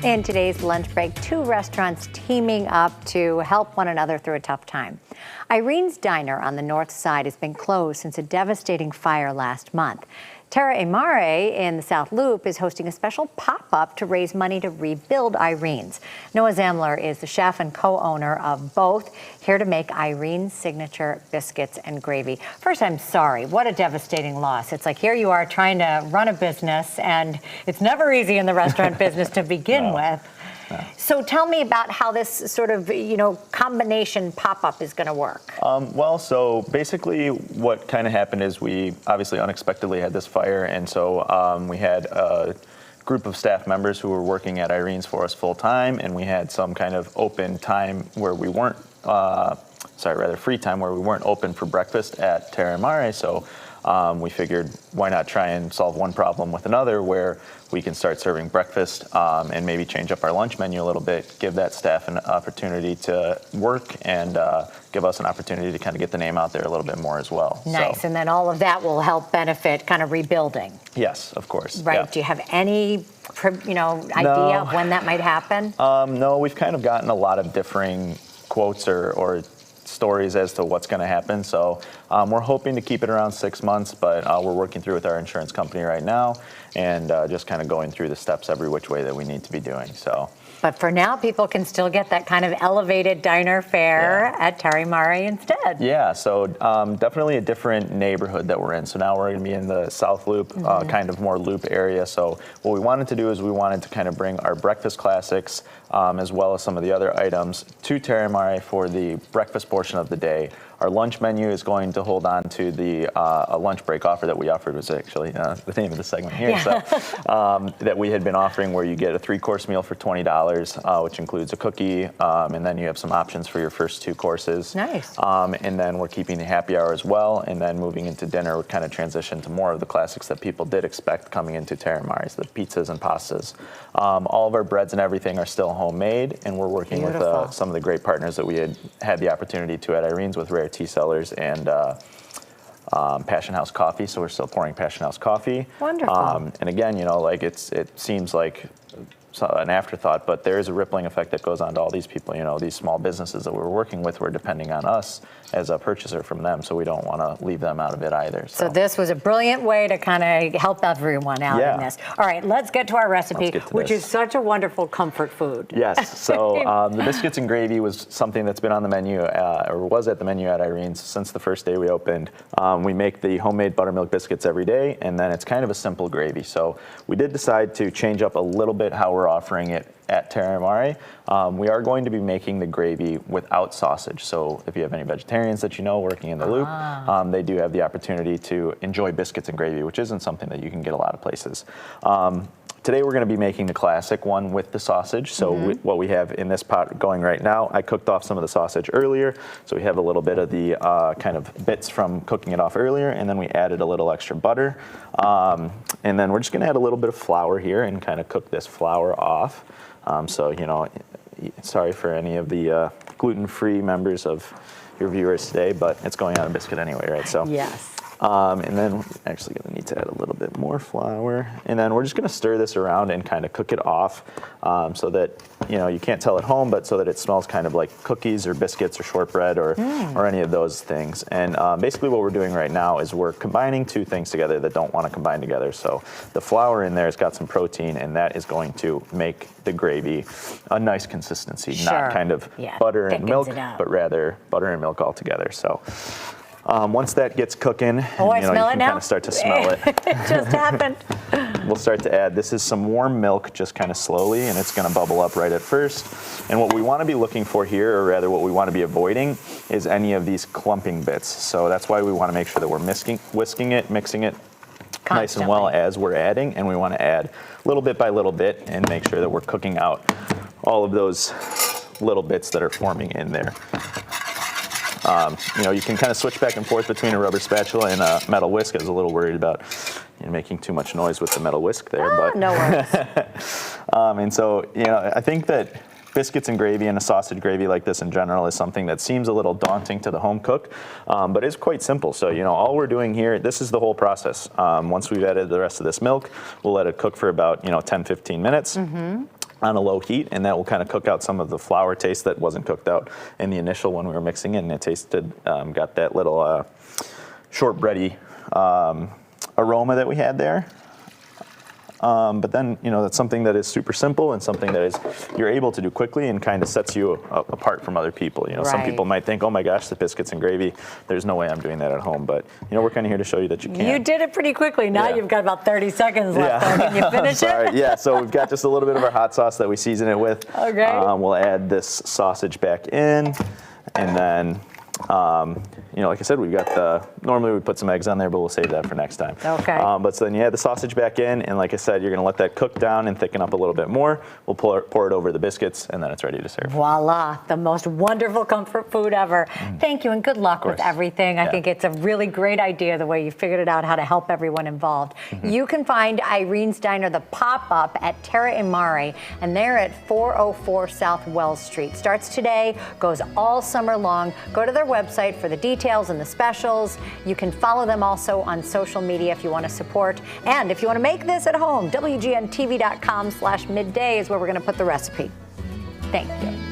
In today's lunch break, two restaurants teaming up to help one another through a tough time. Irene's Diner on the north side has been closed since a devastating fire last month. Terra Amare in the South Loop is hosting a special pop-up to raise money to rebuild Irene's. Noah Zamler is the chef and co-owner of both, here to make Irene's signature biscuits and gravy. First, I'm sorry. What a devastating loss. It's like here you are trying to run a business, and it's never easy in the restaurant business to begin with. So tell me about how this sort of, combination pop-up is going to work. So basically what kind of happened is we obviously unexpectedly had this fire, and so we had a group of staff members who were working at Irene's for us full time, and we had some kind of open time where we weren't, free time where we weren't open for breakfast at Terra Amare. So we figured, why not try and solve one problem with another, where we can start serving breakfast and maybe change up our lunch menu a little bit, give that staff an opportunity to work, and give us an opportunity to kind of get the name out there a little bit more as well. Nice, and then all of that will help benefit kind of rebuilding. Yes, of course. Right, yeah. Do you have any idea of when that might happen? No, we've kind of gotten a lot of differing quotes or stories as to what's going to happen. So we're hoping to keep it around 6 months, but we're working through with our insurance company right now and just kind of going through the steps every which way that we need to be doing. But for now, people can still get that kind of elevated diner fare at Terra Amare instead. Yeah, so definitely a different neighborhood that we're in. So now we're going to be in the South Loop, kind of more Loop area. So what we wanted to do is we wanted to kind of bring our breakfast classics as well as some of the other items to Terra Amare for the breakfast portion of the day. Our lunch menu is going to hold on to the a lunch break offer that we offered, was actually the name of the segment here. Yeah. So that we had been offering, where you get a 3-course meal for $20, which includes a cookie, and then you have some options for your first 2 courses. Nice. And then we're keeping the happy hour as well, and then moving into dinner, we kind of transition to more of the classics that people did expect coming into Terra Amare, so the pizzas and pastas. All of our breads and everything are still homemade, and we're working with some of the great partners that we had the opportunity to at Irene's with Rare Tea Cellars and Passion House Coffee. So we're still pouring Passion House coffee. Wonderful. And again, it seems like an afterthought, but there is a rippling effect that goes on to all these people. These small businesses that we're working with, we're depending on us as a purchaser from them, so we don't want to leave them out of it either. So this was a brilliant way to kind of help everyone out in this. All right, let's get to our recipe, which is such a wonderful comfort food. Yes, so the biscuits and gravy was something that's been on the menu, or was at the menu at Irene's since the first day we opened. We make the homemade buttermilk biscuits every day, and then it's kind of a simple gravy. So we did decide to change up a little bit how we're offering it at Terra Amare. We are going to be making the gravy without sausage. So if you have any vegetarians that working in the Loop, they do have the opportunity to enjoy biscuits and gravy, which isn't something that you can get a lot of places. Today we're going to be making the classic one with the sausage. So what we have in this pot going right now, I cooked off some of the sausage earlier. So we have a little bit of the kind of bits from cooking it off earlier, and then we added a little extra butter. And then we're just going to add a little bit of flour here and kind of cook this flour off. Sorry for any of the gluten-free members of your viewers today, but it's going on a biscuit anyway, right? So yes. And then we're actually going to need to add a little bit more flour. And then we're just going to stir this around and kind of cook it off so that, you can't tell at home, but so that it smells kind of like cookies or biscuits or shortbread or any of those things. And basically what we're doing right now is we're combining 2 things together that don't want to combine together. So the flour in there has got some protein, and that is going to make the gravy a nice consistency, not kind of butter and milk, but rather butter and milk all together. So once that gets cooking, you can kind of start to smell it. It just happened. We'll start to add, this is some warm milk, just kind of slowly, and it's going to bubble up right at first. And what we want to be looking for here, or rather what we want to be avoiding, is any of these clumping bits. So that's why we want to make sure that we're whisking it, mixing it nice and well as we're adding, and we want to add little bit by little bit and make sure that we're cooking out all of those little bits that are forming in there. You can kind of switch back and forth between a rubber spatula and a metal whisk. I was a little worried about making too much noise with the metal whisk there, but no worries. And so, I think that biscuits and gravy and a sausage gravy like this in general is something that seems a little daunting to the home cook, but it's quite simple. So, all we're doing here, this is the whole process. Once we've added the rest of this milk, we'll let it cook for about, 10, 15 minutes. on a low heat, and that will kind of cook out some of the flour taste that wasn't cooked out in the initial when we were mixing it, and it tasted, got that little shortbready aroma that we had there. But then, that's something that is super simple and something that is you're able to do quickly and kind of sets you apart from other people. Some Right. people might think, oh my gosh, the biscuits and gravy, there's no way I'm doing that at home. But, we're kind of here to show you that you can. You did it pretty quickly. Now Yeah. you've got about 30 seconds left. Yeah. Can you finish Sorry. it? Yeah, so we've got just a little bit of our hot sauce that we season it with. Okay. We'll add this sausage back in, and then, like I said, we've got normally we put some eggs on there, but we'll save that for next time. Okay. But so then you add the sausage back in, and like I said, you're gonna let that cook down and thicken up a little bit more. We'll pour it over the biscuits, and then it's ready to serve. Voila, the most wonderful comfort food ever. Thank you and good luck with course. everything. I Yeah. think it's a really great idea the way you figured it out how to help everyone involved. You can find Irene's Diner, the pop-up at Terra Imare, and they're at 404 South Wells Street. Starts today, goes all summer long. Go to their website for the details and the specials. You can follow them also on social media if you want to support. And if you want to make this at home, WGNTV.com/midday is where we're going to put the recipe. Thank you.